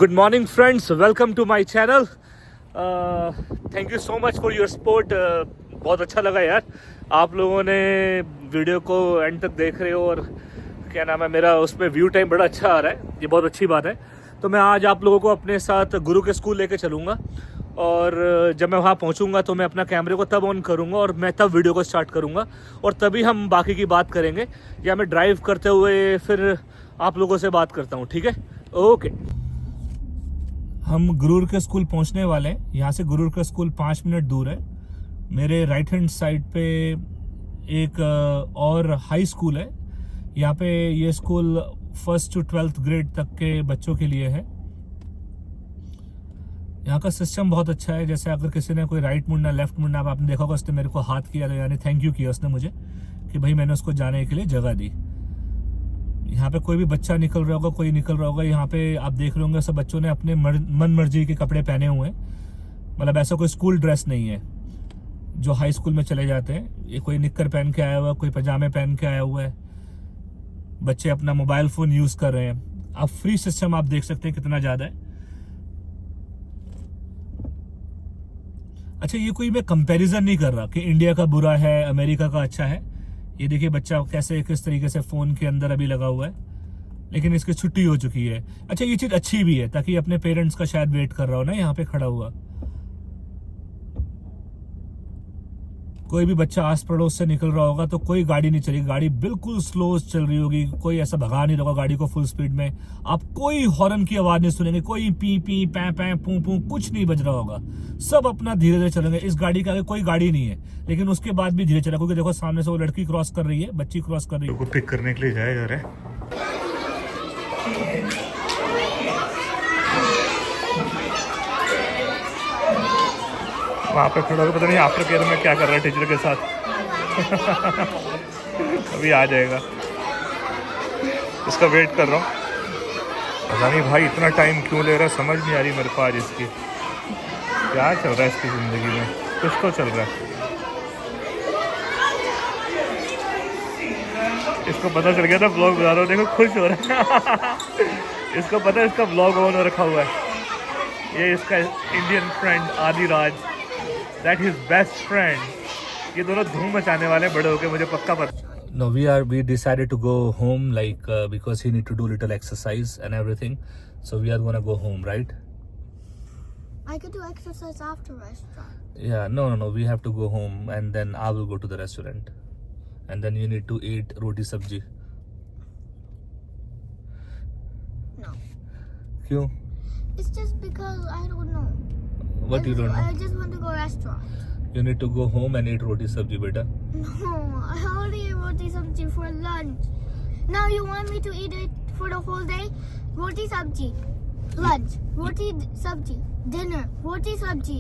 Good morning friends, welcome to my channel. Thank you so much for your support. बहुत अच्छा लगा यार, आप लोगों ने वीडियो को एंड तक देख रहे हो और क्या नाम है, मेरा उसमें व्यू टाइम बड़ा अच्छा आ रहा है, ये बहुत अच्छी बात है। तो मैं आज आप लोगों को अपने साथ गुरु के स्कूल लेके चलूँगा और जब मैं वहाँ पहुँचूँगा तो मैं अपना कैमरे को तब ऑन करूँगा और मैं तब वीडियो को स्टार्ट करूँगा और तभी हम बाकी की बात करेंगे, या मैं ड्राइव करते हुए फिर आप लोगों से बात करता हूँ, ठीक है? ओके। हम गुरूर के स्कूल पहुंचने वाले हैं। यहाँ से गुरूर का स्कूल 5 मिनट दूर है। मेरे राइट हैंड साइड पे एक और हाई स्कूल है। यहाँ पे ये school 1st to 12th grade तक के बच्चों के लिए है। यहाँ का सिस्टम बहुत अच्छा है। जैसे अगर किसी ने कोई राइट मुड़ना, लेफ्ट मुड़ना, आपने देखा होगा, उसने मेरे को हाथ किया, यानी थैंक यू किया उसने मुझे कि भाई मैंने उसको जाने के लिए जगह दी। यहाँ पे कोई भी बच्चा निकल रहा होगा, कोई निकल रहा होगा, यहाँ पे आप देख रहे होंगे सब बच्चों ने अपने मन मर्जी के कपड़े पहने हुए हैं। मतलब ऐसा कोई स्कूल ड्रेस नहीं है जो हाई स्कूल में चले जाते हैं। ये कोई निक्कर पहन के आया हुआ है, कोई पजामे पहन के आया हुआ है। बच्चे अपना मोबाइल फोन यूज कर रहे हैं। अब फ्री सिस्टम आप देख सकते हैं कितना ज्यादा है। अच्छा, ये कोई मैं कंपैरिजन नहीं कर रहा कि इंडिया का बुरा है, अमेरिका का अच्छा है। ये देखिए बच्चा कैसे किस तरीके से फोन के अंदर अभी लगा हुआ है, लेकिन इसकी छुट्टी हो चुकी है। अच्छा, ये चीज अच्छी भी है ताकि अपने पेरेंट्स का शायद वेट कर रहा हो ना यहाँ पे खड़ा हुआ। कोई भी बच्चा आस पड़ोस से निकल रहा होगा तो कोई गाड़ी नहीं चलेगी, गाड़ी बिल्कुल स्लो चल रही होगी। कोई ऐसा भगा नहीं रहा गाड़ी को फुल स्पीड में। आप कोई हॉर्न की आवाज नहीं सुनेंगे, कोई पी पी पै पै पू पू कुछ नहीं बज रहा होगा। सब अपना धीरे धीरे चलेंगे। इस गाड़ी के आगे कोई गाड़ी नहीं है, लेकिन उसके बाद भी धीरे चला, क्योंकि देखो सामने से वो लड़की क्रॉस कर रही है, बच्ची क्रॉस कर रही है। पिक करने के लिए जाए जा रहे हैं। वहाँ पे खड़ा होकर पता नहीं आफ्टर केयर में क्या कर रहा है टीचर के साथ। अभी आ जाएगा, इसका वेट कर रहा हूँ। पता नहीं भाई इतना टाइम क्यों ले रहा है, समझ नहीं आ रही मेरे को आज इसकी क्या चल रहा है इसकी ज़िंदगी में। कुछ तो चल रहा है। इसको पता चल गया था ब्लॉग बना रहा हूँ, देखो खुश हो रहा है। इसको पता है इसका ब्लॉग ऑन रखा हुआ है। ये इसका Indian friend Adiraj, that is best friend. ये दोनों धूम मचाने वाले बड़े होके, मुझे पक्का पता। No, we decided to go home, like because he need to do little exercise and everything, so we are gonna go home, right? I could do exercise after restaurant. Yeah, no, we have to go home and then I will go to the restaurant, and then you need to eat roti sabji. No, Kyun? it's just because I don't know. What you don't know? I just want to go restaurant. You need to go home and eat roti sabji, beta. No, I already ate roti sabji for lunch. Now you want me to eat it for the whole day? Roti sabji, lunch, roti sabji, dinner, roti sabji,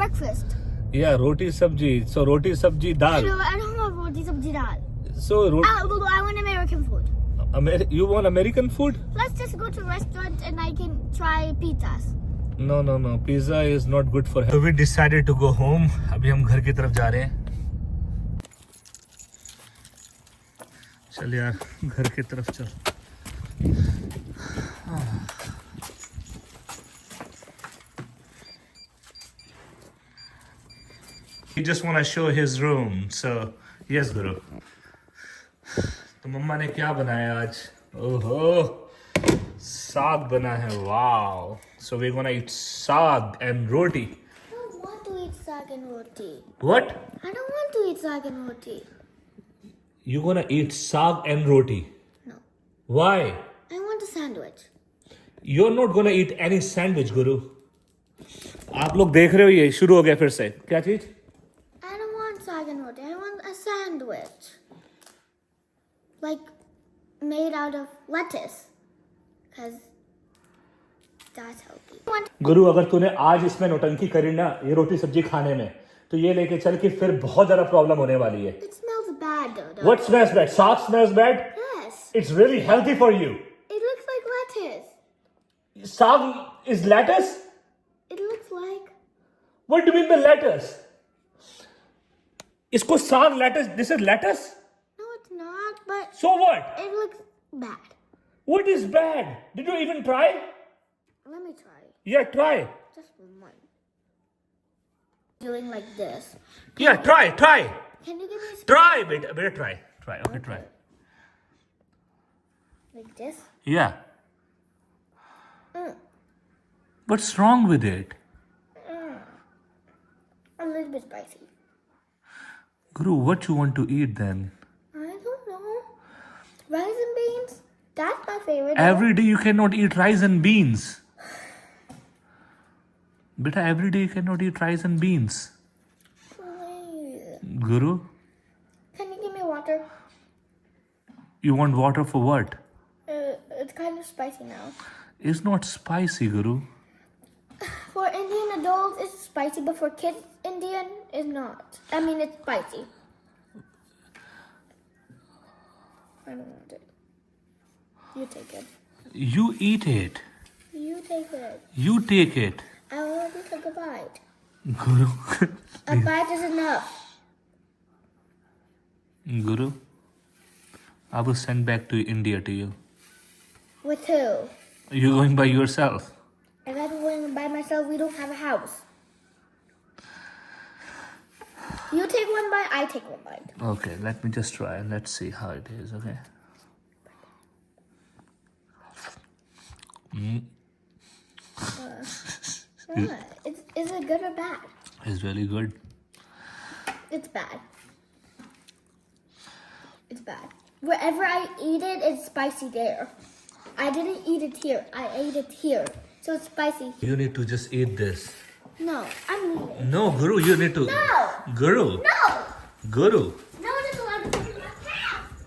breakfast. Yeah, roti sabji. So roti sabji dal. I don't want roti sabji dal. So I want American food. You want American food? Let's just go to restaurant and I can try pizzas. No. Pizza is not good for health. So we decided to go home. अभी हम घर की तरफ जा रहे हैं। चल यार, घर की तरफ चल। He just want to show his room. So yes, Guru. तो मम्मा ने क्या बनाया आज? ओहो, साग बना है। Wow. So we're gonna eat saag and roti. I don't want to eat saag and roti. What? I don't want to eat saag and roti. You gonna eat saag and roti? No. Why? I want a sandwich. You're not gonna eat any sandwich, Guru. आप लोग देख रहे हो ये शुरू हो गया फिर से। क्या चीज? I don't want saag and roti. I want a sandwich. Like made out of lettuce. Because that's healthy. गुरु, अगर तूने आज इसमें नौटंकी करी ना ये रोटी सब्जी खाने में, तो ये लेके चल कि फिर बहुत ज्यादा प्रॉब्लम होने वाली है। It smells bad though. What smells bad? Saag smells bad? Yes. It's really healthy for you. It looks like lettuce. Saag is lettuce? It looks like. What do you mean by lettuce? इसको साग lettuce? This is lettuce? No, it's not. But So what? it looks bad. What is bad? Did you even try? Let me try. Yeah, try. Just one. Doing like this. Yeah, try. Can you give me a spoon? Try, beta, try. Okay, try. Like this? Yeah. Mm. What's wrong with it? A little bit spicy. Guru, what you want to eat then? I don't know. Rice and beans? That's my favorite. Every day you cannot eat rice and beans. Beta, every day you cannot eat rice and beans. Please. Guru, Can you give me water? you want water for what? It's kind of spicy now. It's not spicy, Guru. For Indian adults, it's spicy, but for kids, Indian is not. I mean, it's spicy. I don't want it. You take it. You eat it. You take it. You take it. I already took a bite. Guru. A bite is enough. Guru, I will send back to India to you. With who? You're going by yourself. If I'm going by myself, we don't have a house. You take one bite, I take one bite. Okay, let me just try. Let's see how it is, okay? Is it good or bad? It's really good. It's bad. It's bad. Wherever I eat it, it's spicy there. I didn't eat it here. I ate it here. So it's spicy. You need to just eat this. No, I'm leaving. No, Guru, you need to. No! Guru. No! Guru. No one is allowed to put in my house.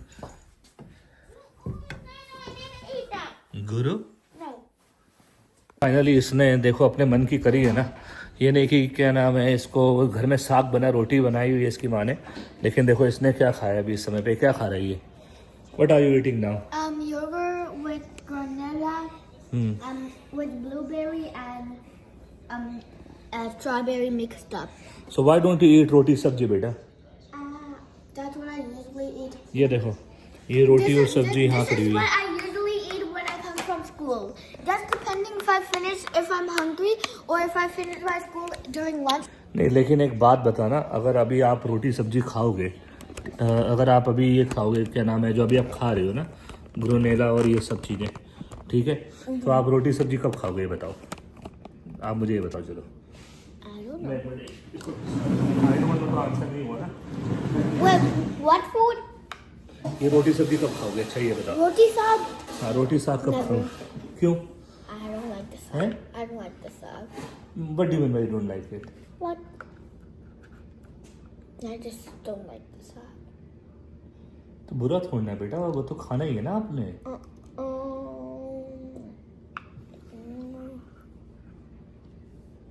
I didn't eat that. Guru. No. Finally इसने देखो अपने मन की करी है ना. ये नहीं कि क्या नाम है इसको घर में साग बना रोटी बनाई हुई है इसकी माँ ने. लेकिन देखो इसने क्या खाया अभी इस समय पे. क्या खा रही है? What are you eating now? Yogurt with granola, with blueberry and strawberry mixed up. So why don't you eat रोटी सब्जी बेटा? That's what I usually eat. ये देखो ये रोटी और सब्जी यहाँ This पड़ी is हुई what है. I usually eat when I come from school. That's depending if I'm hungry or if I finish my school during lunch. नहीं लेकिन एक बात बताना, अगर अभी आप रोटी सब्जी खाओगे, अगर आप अभी ये खाओगे क्या नाम है जो अभी आप खा रहे हो ना, ग्रोनेला और ये सब चीज़ें, ठीक है, तो आप रोटी सब्जी कब खाओगे ये बताओ. आप मुझे ये बताओ. चलो I don't know. तो आंसर नहीं हुआ ना. Wait, what food? ये रोटी सब्जी कब खाओगे? अच्छा ये बताओ. Roti saag? हाँ रोटी साग कब Never. खाओ? क्यों? I don't like the saag. हैं? I don't like the saag. What do you mean by you don't like it? What? I just don't like the saag. तो बुरा थोड़ा है बेटा, वो तो खाना ही है ना आपने.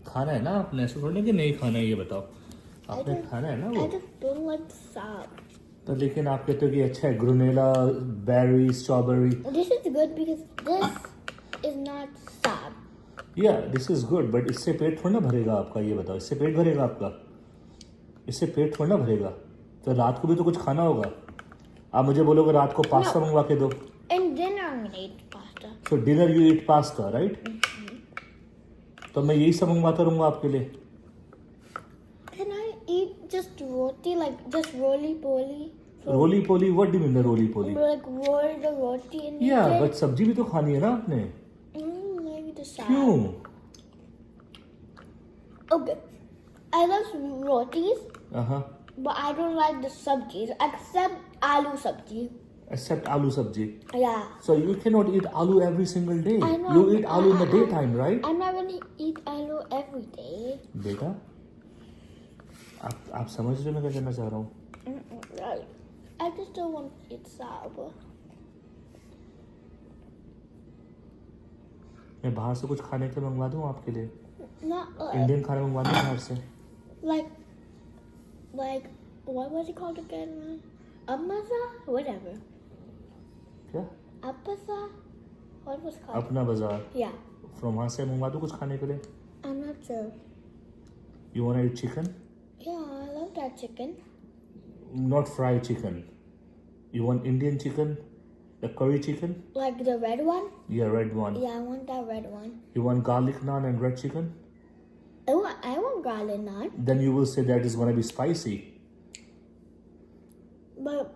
खाना है ना आपने, ऐसे थोड़ी कि नहीं खाना है. ये बताओ आपने खाना है ना I वो. just don't like the saag. तो लेकिन आप कहते हो कि अच्छा है granola, berry, strawberry. This is good because this is not saag. या दिस इज गुड बट इससे पेट थोड़ा ना भरेगा आपका. ये बताओ इससे पेट भरेगा आपका? इससे पेट थोड़ा ना भरेगा. तो रात को भी तो कुछ खाना होगा. आप मुझे बोलोगे रात को पास्ता मंगवा के दो. And dinner I'm gonna eat pasta. तो dinner you eat pasta right. तो मैं यही सब मंगवाता रहूँगा आपके लिए. Can I eat just roti, like just roly poly? Roly poly. What do mean roly poly? Like roll the roti and या eat it? But सब्जी भी तो खानी है ना आपने. Maybe the saag. क्यों? Okay. I love rotis, हाँ. but I don't like the sabjis except aloo sabji. Except aloo sabji. Yeah. So you cannot eat aloo every single day. I know. You eat aloo in the daytime, right? I'm not gonna eat aloo every day. बेटा आप समझ रहे हो मैं क्या कहना चाह रहा हूँ. Right. I just don't want to eat saag. मैं बाहर से कुछ खाने के लिए मंगवा दूँ आपके लिए. Not इंडियन खाना मंगवा दूँ बाहर से. like what was it called again? Amasa? Whatever. क्या? Apasa? What was it called? अपना बाजार. Yeah. फ्रॉम वहाँ से मंगवा दूँ कुछ खाने के लिए. I'm not sure. You wanna eat chicken? Yeah, I love that chicken. Not fried chicken. You want Indian chicken? The curry chicken? Like the red one? Yeah, red one. Yeah, I want that red one. You want garlic naan and red chicken? I want garlic naan. Then you will say that is gonna be spicy. But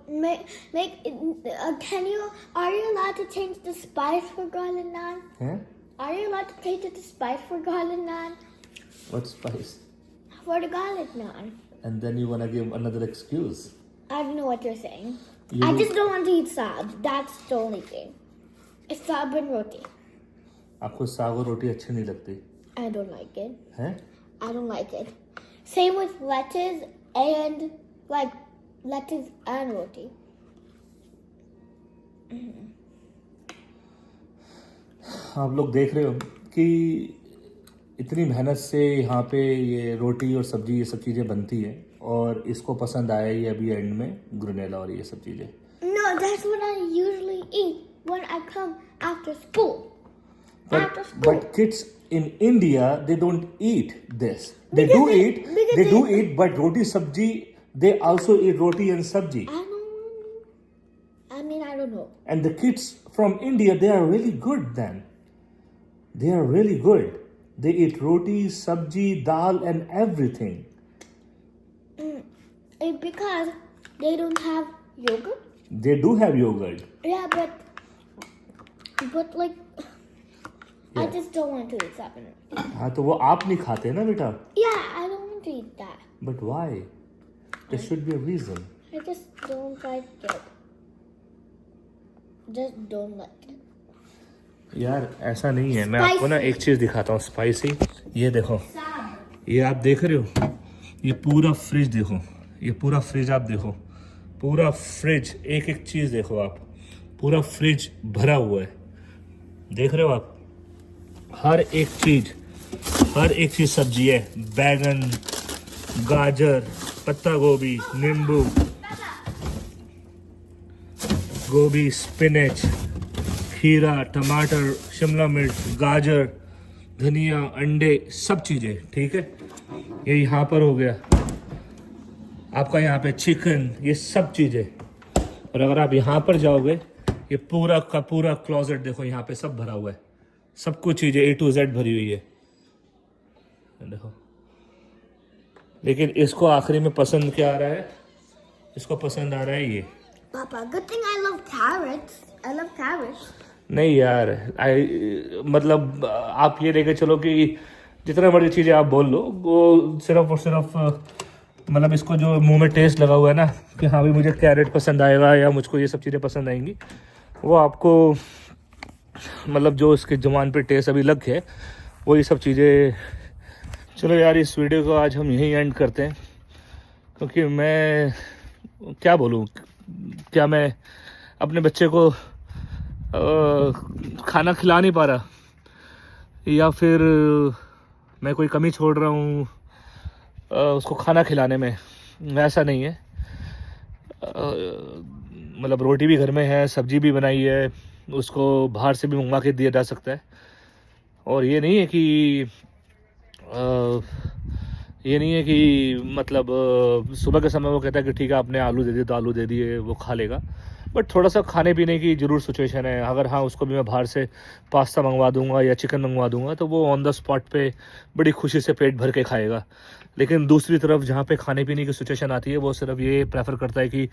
are you allowed to change the spice for garlic naan? Huh? Are you allowed to change the spice for garlic naan? What spice? For the garlic naan. And then you wanna give another excuse. I don't know what you're saying. You- I just don't want to eat saab. That's the only thing. It's saab and roti. आपको साग और रोटी अच्छी नहीं लगती I don't like it. हैं? I don't like it. Same with lettuce and roti. आप लोग देख रहे हो कि इतनी मेहनत से यहाँ पे ये रोटी और सब्जी ये सब चीज़ें बनती है और इसको पसंद आया ये अभी एंड में ग्रेनेला और ये सब चीज़ें. No, that's what I usually eat when I come after school. After school. But kids in India they don't eat this. They Because do they- eat. because They do they- eat, but roti sabji they also eat roti and sabji. I don't know. And the kids from India they are really good then. They are really good. They eat roti, sabji, dal, and everything. It's because they don't have yogurt. They do have yogurt. Yeah, but like, I Yeah. just don't want to eat saab and roti. हाँ तो वो आप नहीं खाते ना बेटा. Yeah, I don't want to eat that. But why? There should be a reason. I just don't like it. Just don't like it. यार ऐसा नहीं है. मैं आपको ना एक चीज़ दिखाता हूँ स्पाइसी. ये देखो, ये आप देख रहे हो, ये पूरा फ्रिज देखो, ये पूरा फ्रिज आप देखो, पूरा फ्रिज एक एक चीज़ देखो आप, पूरा फ्रिज भरा हुआ है. देख रहे हो आप, हर एक चीज़ सब्जी है. बैगन, गाजर, पत्ता गोभी, नींबू, गोभी, स्पिनच, खीरा, टमाटर, शिमला मिर्च, गाजर, धनिया, अंडे, सब चीज़ें. ठीक है, ये यहाँ पर हो गया आपका, यहाँ पे चिकन, ये सब चीज़ें. और अगर आप यहाँ पर जाओगे, ये पूरा का पूरा क्लोजेट देखो, यहाँ पे सब भरा हुआ है, सब कुछ चीज़ें A to Z भरी हुई है. देखो, लेकिन इसको आखिरी में पसंद क्या आ रहा है? इसको पसंद आ रहा है ये. Papa, good thing I love carrots. I love carrots. नहीं यार, मतलब आप ये लेके चलो कि जितना बड़ी चीज़ें आप बोल लो, वो सिर्फ और सिर्फ मतलब इसको जो मुंह में टेस्ट लगा हुआ है ना कि हाँ भी मुझे कैरेट पसंद आएगा या मुझको ये सब चीज़ें पसंद आएंगी, वो आपको मतलब जो इसके ज़ुबान पे टेस्ट अभी लग है वो ये सब चीज़ें. चलो यार, इस वीडियो को आज हम यहीं एंड करते हैं, क्योंकि मैं क्या बोलूँ, क्या मैं अपने बच्चे को खाना खिला नहीं पा रहा या फिर मैं कोई कमी छोड़ रहा हूँ उसको खाना खिलाने में. ऐसा नहीं है. मतलब रोटी भी घर में है, सब्जी भी बनाई है, उसको बाहर से भी मंगवा के दिया जा सकता है. और ये नहीं है कि मतलब सुबह के समय वो कहता है कि ठीक है आपने आलू दे दिए तो आलू दे दिए, वो खा लेगा. बट थोड़ा सा खाने पीने की ज़रूर सिचुएशन है. अगर हाँ उसको भी मैं बाहर से पास्ता मंगवा दूंगा या चिकन मंगवा दूंगा तो वो ऑन द स्पॉट पे बड़ी खुशी से पेट भर के खाएगा. लेकिन दूसरी तरफ जहाँ पे खाने पीने की सिचुएशन आती है वो सिर्फ ये प्रेफर करता है कि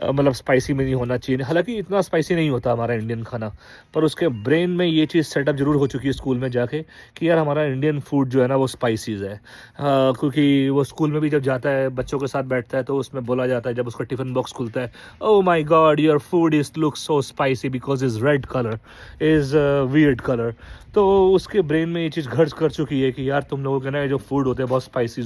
मतलब स्पाइसी में नहीं होना चाहिए. हालांकि इतना स्पाइसी नहीं होता हमारा इंडियन खाना, पर उसके ब्रेन में ये चीज़ सेटअप जरूर हो चुकी है स्कूल में जाके कि यार हमारा इंडियन फूड जो है ना वो स्पाइसीज है. क्योंकि वो स्कूल में भी जब जाता है बच्चों के साथ बैठता है तो उसमें बोला जाता है जब उसका टिफ़िन बॉक्स खुलता है, oh my God your food is look so spicy because is red colour, is weird colour. तो उसके ब्रेन में ये चीज़ घर कर चुकी है कि यार तुम लोगों के ना जो फूड होते हैं बहुत स्पाइसी